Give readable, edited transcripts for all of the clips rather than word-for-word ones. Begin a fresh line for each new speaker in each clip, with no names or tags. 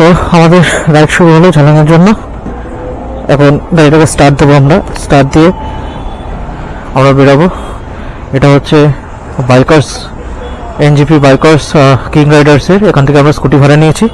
তো আমাদের রাইড শুরু হলো ঝালানোর জন্য। এখন গাড়িটাকে স্টার্ট দেবো, আমরা স্টার্ট দিয়ে আমরা বেরোবো। এটা হচ্ছে বাইকার্স এনজিপি বাইকার্স কিং রাইডার্সের। এখান থেকে আমরা স্কুটি ভাড়া নিয়েছি।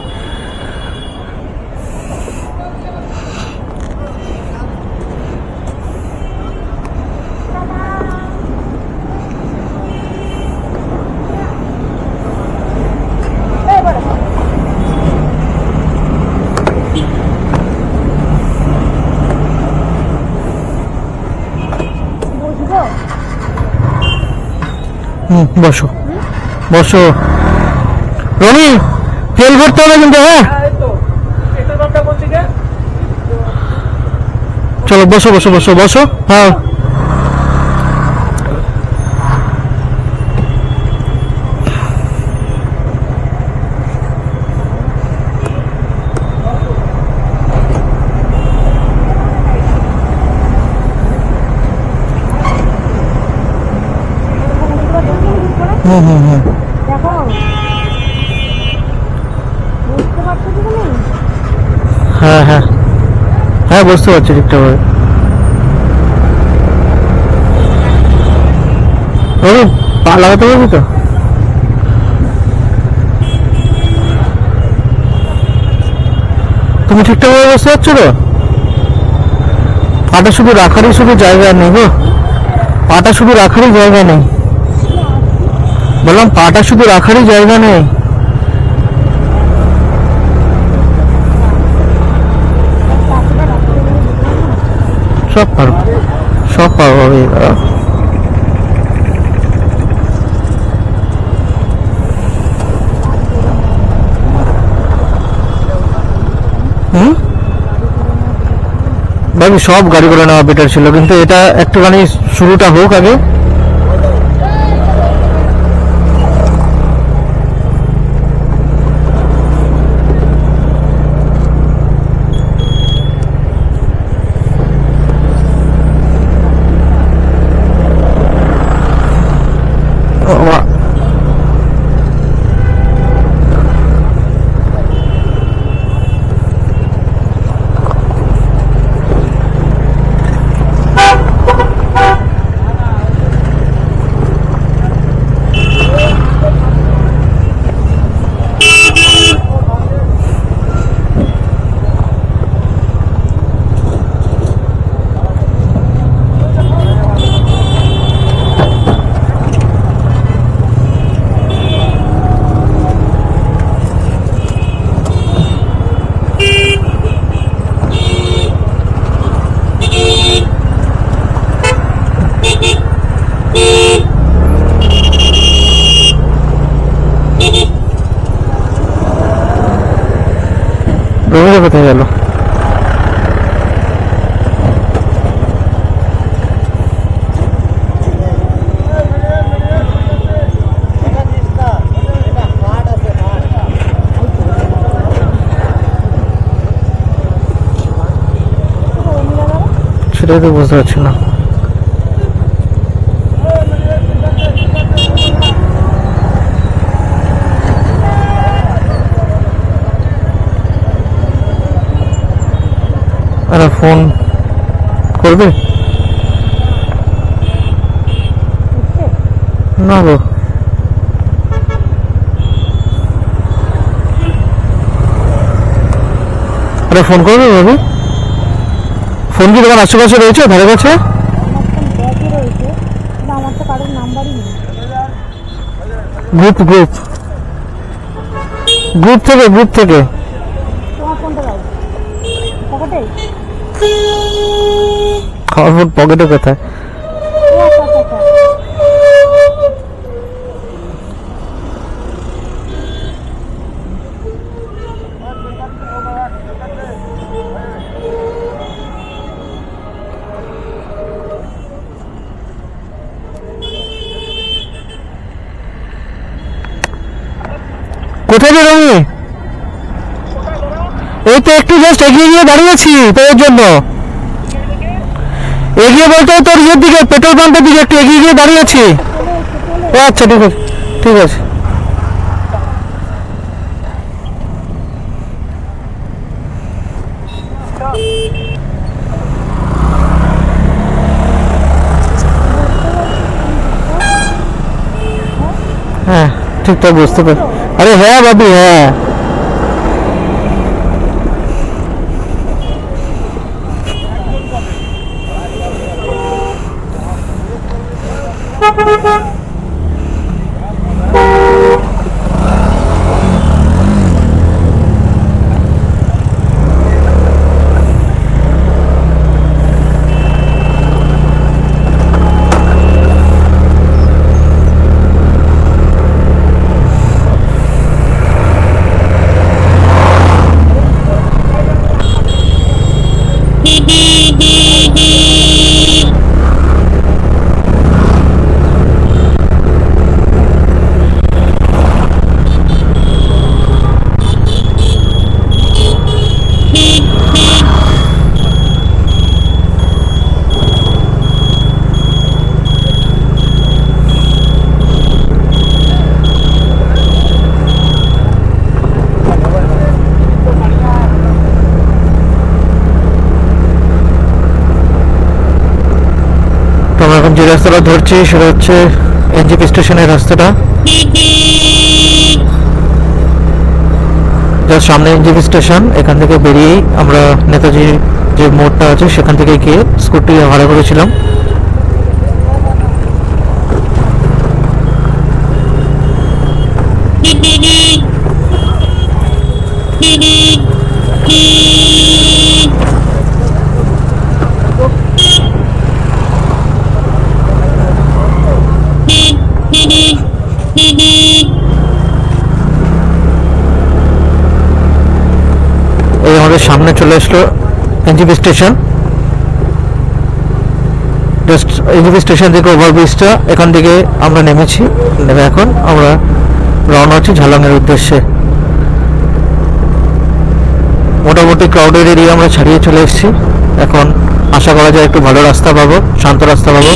বসো বসো রনি, তেল ভরতে হবে কিন্তু। হ্যাঁ চলো বসো বসো বসো বসো। হ্যাঁ হ্যাঁ হ্যাঁ হ্যাঁ বুঝতে পারছি ঠিকঠাক ভাবে। পা লাগাতে পারবি তো? তুমি ঠিকঠাক ভাবে বসতে পারছো তো? পাটা শুধু রাখারই শুধু জায়গা নেই গো, পাটা শুধু রাখারই জায়গা নেই। বললাম পাটা শুধু রাখারই জায়গা নেই। সব পারবো, সব পারবো। ভাবি সব গাড়ি করে নেওয়া বেটার ছিল, কিন্তু এটা একটুখানি শুরুটা হোক আগে। কোথায় গেল? সেটাই তো বুঝতে পারছি না। আরে ফোন করবে না গো? আরে ফোন করবে ভাবি? ফোন কি তোমার আশেপাশে রয়েছে, ধারে কাছে? গ্রুপ গ্রুপ গ্রুপ থেকে গ্রুপ থেকে খাওয়ার ফোন পকেটে কোথায়? কোথায় বেরোবি? এই তো একটু জাস্ট এগিয়ে গিয়ে দাঁড়িয়েছি তোর জন্য। এগিয়ে বলতে তোর ইয়ের দিকে, পেট্রোল পাম্পের দিকে একটু এগিয়ে গিয়ে দাঁড়িয়েছি। ও আচ্ছা ঠিক আছে ঠিক আছে। ঠিকঠাক বুঝতে পারি। আরে হ্যাঁ বাবু, হ্যাঁ তো আমরা এখন যে রাস্তাটা ধরছি সেটা হচ্ছে এনজেপি স্টেশনের রাস্তাটা। যার সামনে এনজেপি স্টেশন, এখান থেকে বেরিয়েই আমরা নেতাজি যে মোড়টা আছে সেখান থেকে গিয়ে স্কুটি ভাড়া করেছিলাম। এই আমাদের সামনে চলে আসলো NJP station. Just NJP station থেকে ওভারব্রিজটা, এখান থেকে আমরা নেমেছি। নেমে এখন আমরা রওনা হচ্ছি ঝালংয়ের উদ্দেশ্যে। মোটামুটি ক্রাউডেড এরিয়া আমরা ছাড়িয়ে চলে এসেছি। এখন আশা করা যায় একটু ভালো রাস্তা পাবো, শান্ত রাস্তা পাবো।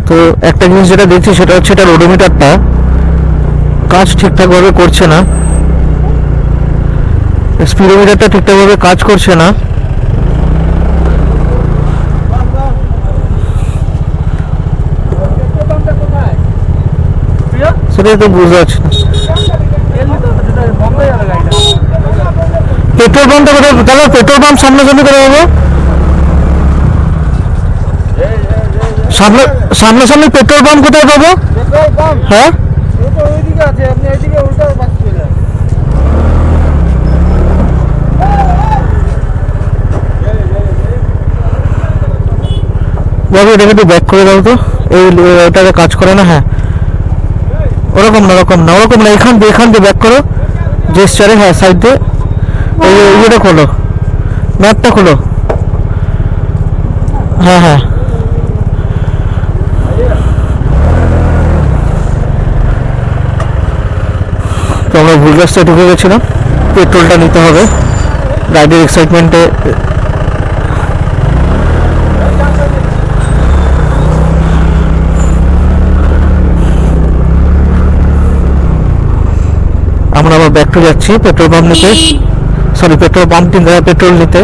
তো একটা জিনিস যেটা দেখছি সেটা হচ্ছে এটা রোডোমিটারটা কাজ ঠিকঠাকভাবে করছে না, স্পিডোমিটারটা ঠিকঠাকভাবে কাজ করছে না। সেটাই তো বুঝতে পারছি না। পেট্রোল পাম্পটা কোথায়? তাহলে পেট্রোল পাম্প সামনাসামনি করে দেবো। সামনাসামনি পেট্রোল পাম্প কোথায় পাবো? হ্যাঁ বাবু, এটাকে একটু ব্যাক করে দাও তো। ওটাকে কাজ করে না। হ্যাঁ ওরকম না, ওরকম না, এখান দিয়ে ব্যাক করো জেস্টারে। হ্যাঁ সাইড দিয়ে ইয়েটা খোলো, ম্যাপটা খোলো। হ্যাঁ হ্যাঁ তো আমরা ভুল রাস্তায় ঢুকে গেছিলাম। পেট্রোলটা নিতে হবে রাইডের এক্সাইটমেন্টে। আমরা আবার ব্যাক টু যাচ্ছি পেট্রোল পাম্প নিতে, সরি পেট্রোল পাম্প কিনতে, পেট্রোল নিতে।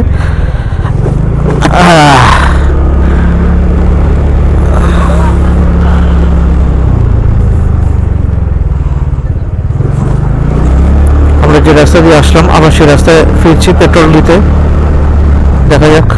আমরা যে রাস্তা দিয়ে আসলাম আবার সেই রাস্তায় ফিরছি পেট্রোল নিতে। দেখা যাক।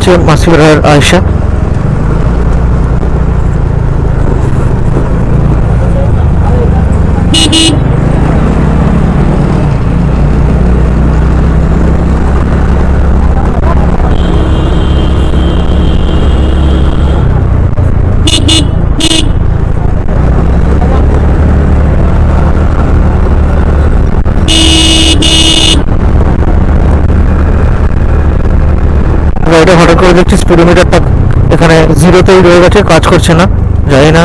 হচ্ছে মাসিবের আয়সা। গাড়িটা হঠাৎ করে দেখছি স্পিডোমিটারটা এখানে জিরোতেই রয়ে গেছে, কাজ করছে না, জানি না।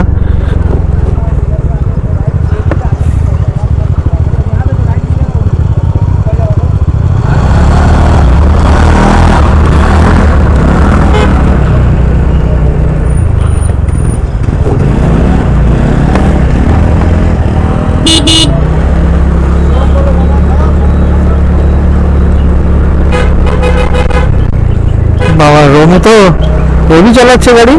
বাবা রবি চালাচ্ছে গাড়ি।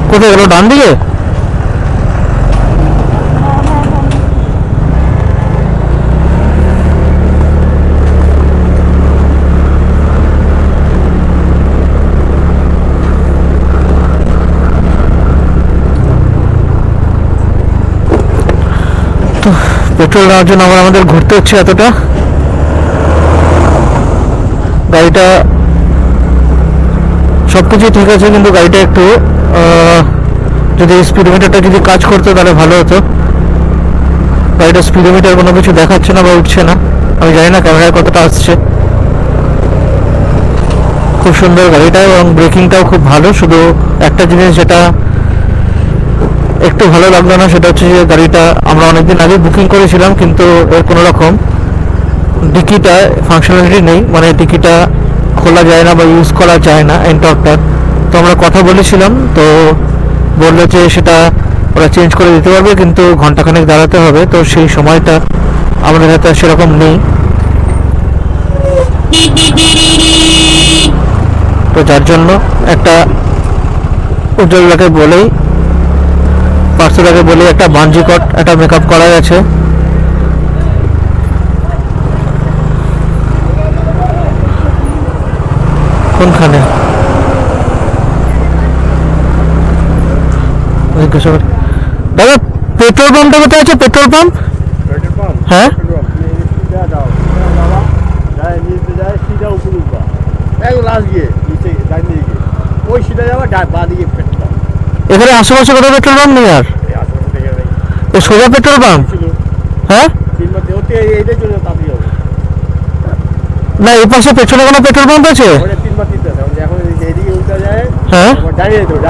কোথায় গেল? ডান দিকে। পেট্রোল নেওয়ার জন্য আমাদের ঘুরতে হচ্ছে এতটা। গাড়িটা সবকিছু ঠিক আছে, কিন্তু গাড়িটা একটু যদি স্পিডোমিটারটা যদি কাজ করতো তাহলে ভালো হতো। গাড়িটা স্পিডোমিটার কোনো কিছু দেখাচ্ছে না বা উঠছে না, আমি জানি না ক্যামেরায় কতটা আসছে। খুব সুন্দর গাড়িটা এবং ব্রেকিংটাও খুব ভালো। শুধু একটা জিনিস যেটা একটু ভালো লাগলো না, সেটা হচ্ছে যে গাড়িটা আমরা অনেকদিন আগে বুকিং করেছিলাম, কিন্তু এর কোনো রকম ডিকিটা ফাংশনালিটি নেই, মানে ডিকিটা খোলা যায় না বা ইউজ করা যায় না এন্টর্কটার। তো আমরা কথা বলেছিলাম, তো বললো যে সেটা ওরা চেঞ্জ করে দিতে পারবে, কিন্তু ঘন্টাখানেক দাঁড়াতে হবে। তো সেই সময়টা আমাদের হাতে সেরকম নেই, তো যার জন্য একটা উজ্জ্বলদাকে বলেই পার্সোদাকে বলে একটা বাঞ্জিকট একটা মেকআপ করা গেছে। কোনখানে দাদা পেট্রোল পাম্পটা কোথায় আছে? Petrol pump? হ্যাঁ এখানে আশেপাশে কোথাও পেট্রোল পাম্প নেই? আর সোজা পেট্রোল পাম্প? হ্যাঁ না, এই পাশে পেছনে কোনো পেট্রোল পাম্প আছে? হ্যাঁ